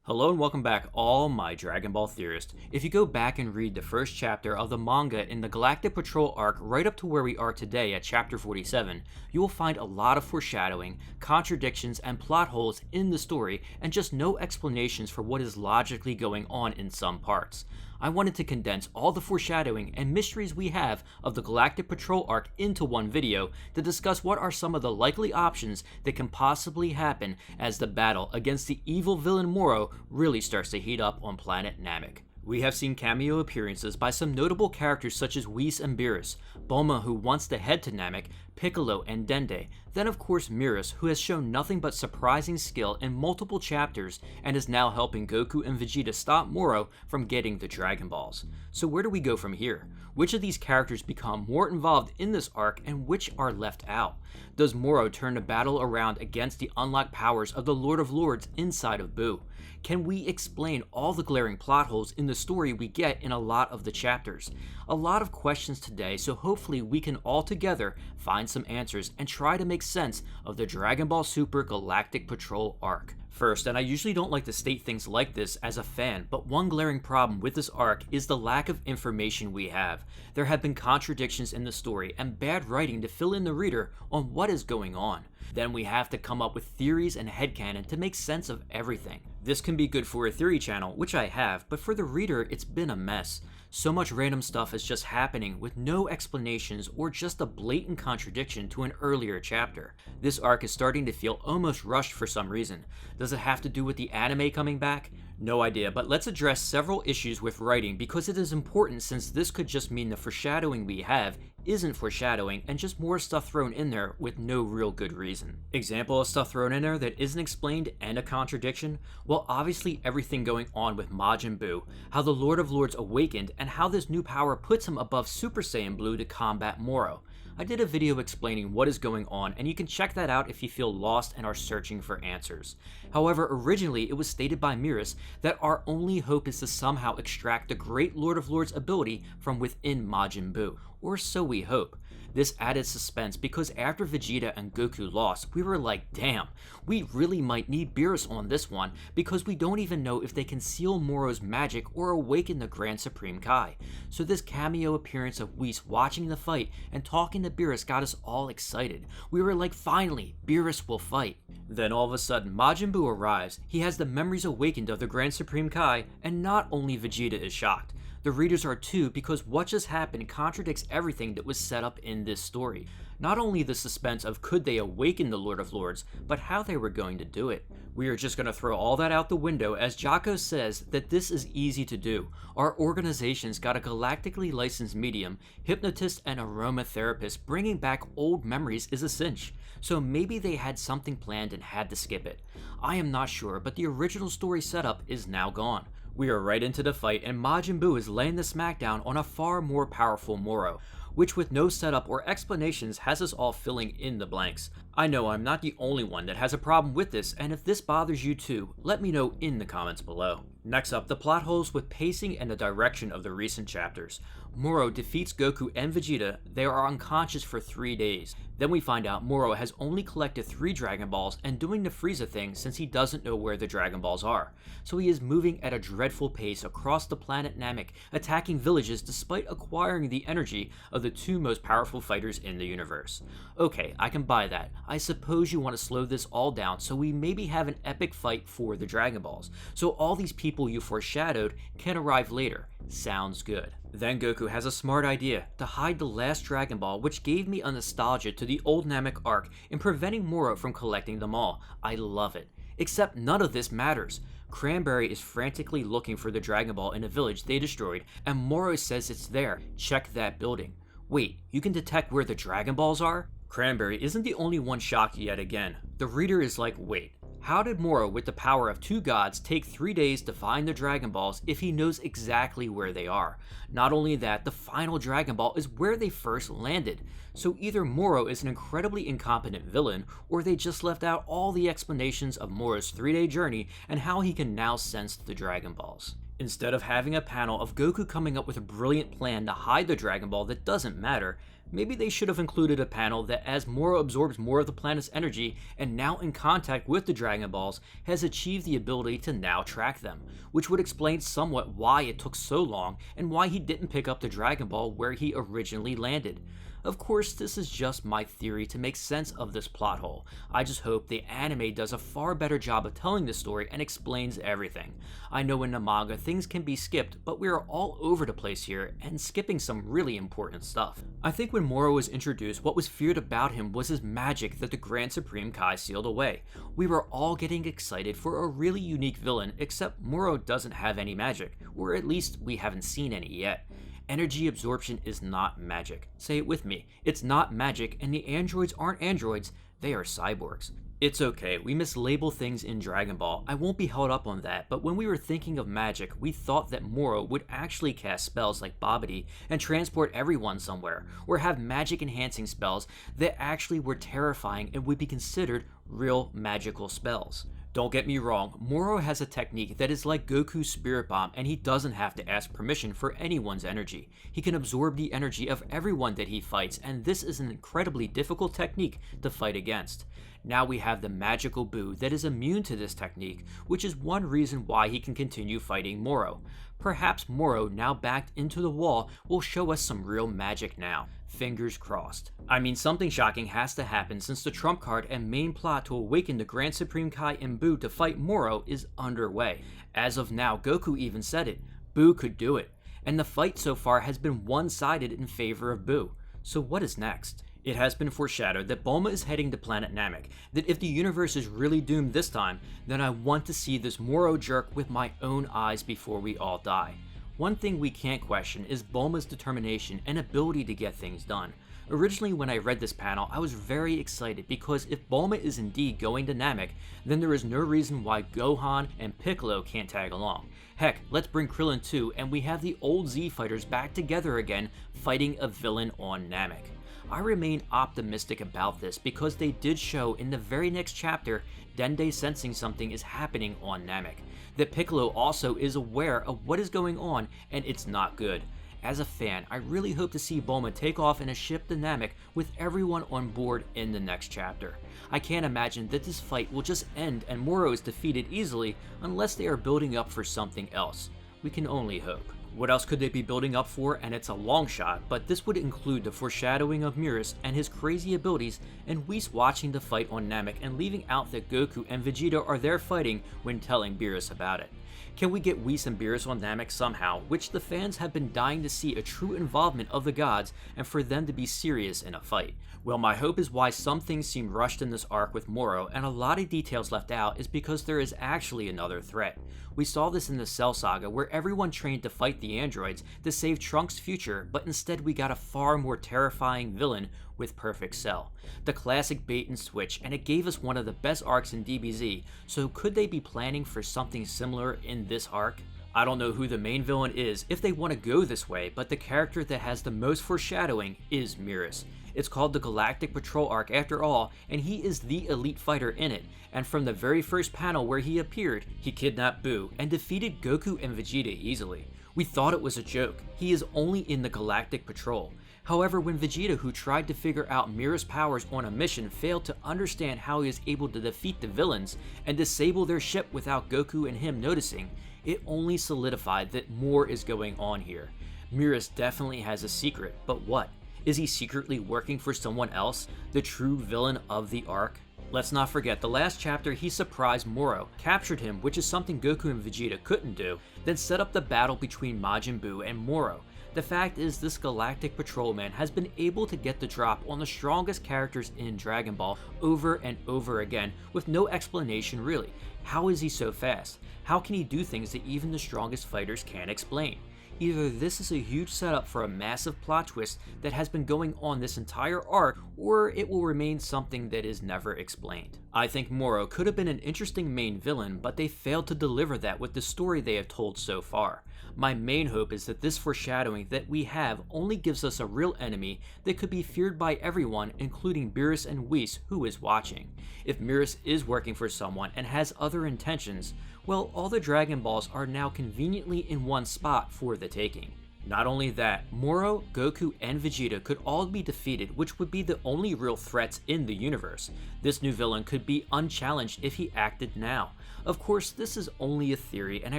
Hello and welcome back, all my Dragon Ball theorists. If you go back and read the first chapter of the manga in the Galactic Patrol arc right up to where we are today at chapter 47, you will find a lot of foreshadowing, contradictions, and plot holes in the story, and just no explanations for what is logically going on in some parts. I wanted to condense all the foreshadowing and mysteries we have of the Galactic Patrol arc into one video to discuss what are some of the likely options that can possibly happen as the battle against the evil villain Moro really starts to heat up on planet Namek. We have seen cameo appearances by some notable characters such as Whis and Beerus, Bulma who wants to head to Namek, Piccolo and Dende, then of course Myris who has shown nothing but surprising skill in multiple chapters and is now helping Goku and Vegeta stop Moro from getting the Dragon Balls. So where do we go from here? Which of these characters become more involved in this arc and which are left out? Does Moro turn the battle around against the unlocked powers of the Lord of Lords inside of Buu? Can we explain all the glaring plot holes in the story we get in a lot of the chapters? A lot of questions today, so hopefully we can all together find some answers and try to make sense of the Dragon Ball Super Galactic Patrol arc. First, and I usually don't like to state things like this as a fan, but one glaring problem with this arc is the lack of information we have. There have been contradictions in the story and bad writing to fill in the reader on what is going on. Then we have to come up with theories and headcanon to make sense of everything. This can be good for a theory channel, which I have, but for the reader it's been a mess. So much random stuff is just happening with no explanations or just a blatant contradiction to an earlier chapter. This arc is starting to feel almost rushed for some reason. Does it have to do with the anime coming back? No idea, but let's address several issues with writing because it is important since this could just mean the foreshadowing we have isn't foreshadowing and just more stuff thrown in there with no real good reason. Example of stuff thrown in there that isn't explained and a contradiction? Well, obviously everything going on with Majin Buu, how the Lord of Lords awakened, and how this new power puts him above Super Saiyan Blue to combat Moro. I did a video explaining what is going on, and you can check that out if you feel lost and are searching for answers. However, originally it was stated by Myris that our only hope is to somehow extract the great Lord of Lords ability from within Majin Buu, or so we hope. This added suspense because after Vegeta and Goku lost, we were like, damn, we really might need Beerus on this one because we don't even know if they can seal Moro's magic or awaken the Grand Supreme Kai. So this cameo appearance of Whis watching the fight and talking to Beerus got us all excited. We were like, finally, Beerus will fight. Then all of a sudden, Majin Buu arrives, he has the memories awakened of the Grand Supreme Kai, and not only Vegeta is shocked. The readers are too because what just happened contradicts everything that was set up in this story. Not only the suspense of could they awaken the Lord of Lords, but how they were going to do it. We are just going to throw all that out the window as Jocko says that this is easy to do. Our organization's got a galactically licensed medium, hypnotist and aromatherapist. Bringing back old memories is a cinch. So maybe they had something planned and had to skip it. I am not sure, but the original story setup is now gone. We are right into the fight and Majin Buu is laying the smackdown on a far more powerful Moro, which with no setup or explanations has us all filling in the blanks. I know I'm not the only one that has a problem with this, and if this bothers you too, let me know in the comments below. Next up, the plot holes with pacing and the direction of the recent chapters. Moro defeats Goku and Vegeta. They are unconscious for 3 days. Then we find out Moro has only collected 3 Dragon Balls and doing the Frieza thing since he doesn't know where the Dragon Balls are. So he is moving at a dreadful pace across the planet Namek, attacking villages despite acquiring the energy of the 2 most powerful fighters in the universe. Okay, I can buy that. I suppose you want to slow this all down so we maybe have an epic fight for the Dragon Balls, so all these people you foreshadowed can arrive later. Sounds good. Then Goku has a smart idea to hide the last Dragon Ball, which gave me a nostalgia to the old Namek arc in preventing Moro from collecting them all. I love it. Except none of this matters. Cranberry is frantically looking for the Dragon Ball in a village they destroyed, and Moro says it's there. Check that building. Wait, you can detect where the Dragon Balls are? Cranberry isn't the only one shocked yet again. The reader is like, wait, how did Moro with the power of 2 gods take 3 days to find the Dragon Balls if he knows exactly where they are? Not only that, the final Dragon Ball is where they first landed. So either Moro is an incredibly incompetent villain, or they just left out all the explanations of Moro's 3-day journey and how he can now sense the Dragon Balls. Instead of having a panel of Goku coming up with a brilliant plan to hide the Dragon Ball that doesn't matter, Maybe they should have included a panel that as Moro absorbs more of the planet's energy and now in contact with the Dragon Balls has achieved the ability to now track them, which would explain somewhat why it took so long and why he didn't pick up the Dragon Ball where he originally landed. Of course, this is just my theory to make sense of this plot hole. I just hope the anime does a far better job of telling this story and explains everything. I know in the manga things can be skipped, but we are all over the place here and skipping some really important stuff. I think when Moro was introduced, what was feared about him was his magic that the Grand Supreme Kai sealed away. We were all getting excited for a really unique villain, except Moro doesn't have any magic, or at least we haven't seen any yet. Energy absorption is not magic. Say it with me. It's not magic, and the androids aren't androids, they are cyborgs. It's okay, we mislabel things in Dragon Ball. I won't be held up on that, but when we were thinking of magic, we thought that Moro would actually cast spells like Babidi and transport everyone somewhere, or have magic enhancing spells that actually were terrifying and would be considered real magical spells. Don't get me wrong, Moro has a technique that is like Goku's Spirit Bomb, and he doesn't have to ask permission for anyone's energy. He can absorb the energy of everyone that he fights, and this is an incredibly difficult technique to fight against. Now we have the magical Buu that is immune to this technique, which is one reason why he can continue fighting Moro. Perhaps Moro, now backed into the wall, will show us some real magic now. Fingers crossed. I mean, something shocking has to happen since the trump card and main plot to awaken the Grand Supreme Kai and Buu to fight Moro is underway. As of now, Goku even said it. Buu could do it. And the fight so far has been one-sided in favor of Buu. So what is next? It has been foreshadowed that Bulma is heading to planet Namek, that if the universe is really doomed this time, then I want to see this Moro jerk with my own eyes before we all die. One thing we can't question is Bulma's determination and ability to get things done. Originally when I read this panel, I was very excited because if Bulma is indeed going to Namek, then there is no reason why Gohan and Piccolo can't tag along. Heck, let's bring Krillin too, and we have the old Z fighters back together again, fighting a villain on Namek. I remain optimistic about this because they did show in the very next chapter Dende sensing something is happening on Namek, that Piccolo also is aware of what is going on and it's not good. As a fan, I really hope to see Bulma take off in a ship to Namek with everyone on board in the next chapter. I can't imagine that this fight will just end and Moro is defeated easily unless they are building up for something else. We can only hope. What else could they be building up for? And it's a long shot, but this would include the foreshadowing of Myris and his crazy abilities, and Whis watching the fight on Namek and leaving out that Goku and Vegeta are there fighting when telling Beerus about it. Can we get Whis and Beerus on Namek somehow, which the fans have been dying to see a true involvement of the gods and for them to be serious in a fight? Well, my hope is why some things seem rushed in this arc with Moro and a lot of details left out is because there is actually another threat. We saw this in the Cell Saga where everyone trained to fight the androids to save Trunks' future, but instead we got a far more terrifying villain with Perfect Cell. The classic bait and switch, and it gave us one of the best arcs in DBZ, so could they be planning for something similar in this arc? I don't know who the main villain is if they want to go this way, but the character that has the most foreshadowing is Myris. It's called the Galactic Patrol arc after all, and he is the elite fighter in it, and from the very first panel where he appeared, he kidnapped Buu and defeated Goku and Vegeta easily. We thought it was a joke, he is only in the Galactic Patrol. However, when Vegeta, who tried to figure out Myris' powers on a mission, failed to understand how he is able to defeat the villains and disable their ship without Goku and him noticing, it only solidified that more is going on here. Myris definitely has a secret, but what? Is he secretly working for someone else, the true villain of the arc? Let's not forget, the last chapter he surprised Moro, captured him, which is something Goku and Vegeta couldn't do, then set up the battle between Majin Buu and Moro. The fact is, this Galactic Patrolman has been able to get the drop on the strongest characters in Dragon Ball over and over again with no explanation really. How is he so fast? How can he do things that even the strongest fighters can't explain? Either this is a huge setup for a massive plot twist that has been going on this entire arc, or it will remain something that is never explained. I think Moro could have been an interesting main villain, but they failed to deliver that with the story they have told so far. My main hope is that this foreshadowing that we have only gives us a real enemy that could be feared by everyone, including Beerus and Whis, who is watching. If Myris is working for someone and has other intentions, well, all the Dragon Balls are now conveniently in one spot for the taking. Not only that, Moro, Goku, and Vegeta could all be defeated, which would be the only real threats in the universe. This new villain could be unchallenged if he acted now. Of course, this is only a theory, and I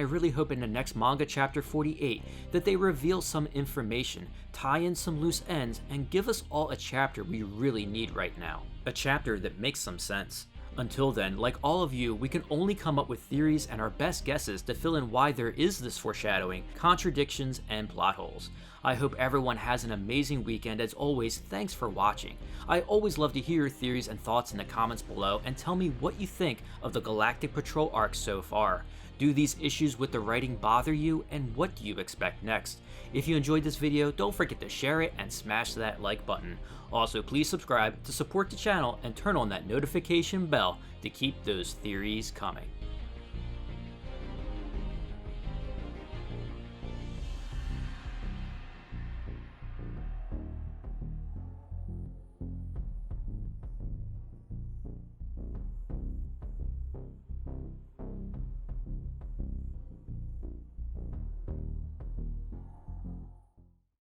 really hope in the next manga chapter 48 that they reveal some information, tie in some loose ends, and give us all a chapter we really need right now. A chapter that makes some sense. Until then, like all of you, we can only come up with theories and our best guesses to fill in why there is this foreshadowing, contradictions, and plot holes. I hope everyone has an amazing weekend. As always, thanks for watching. I always love to hear your theories and thoughts in the comments below, and tell me what you think of the Galactic Patrol arc so far. Do these issues with the writing bother you, and what do you expect next? If you enjoyed this video, don't forget to share it and smash that like button. Also, please subscribe to support the channel and turn on that notification bell to keep those theories coming.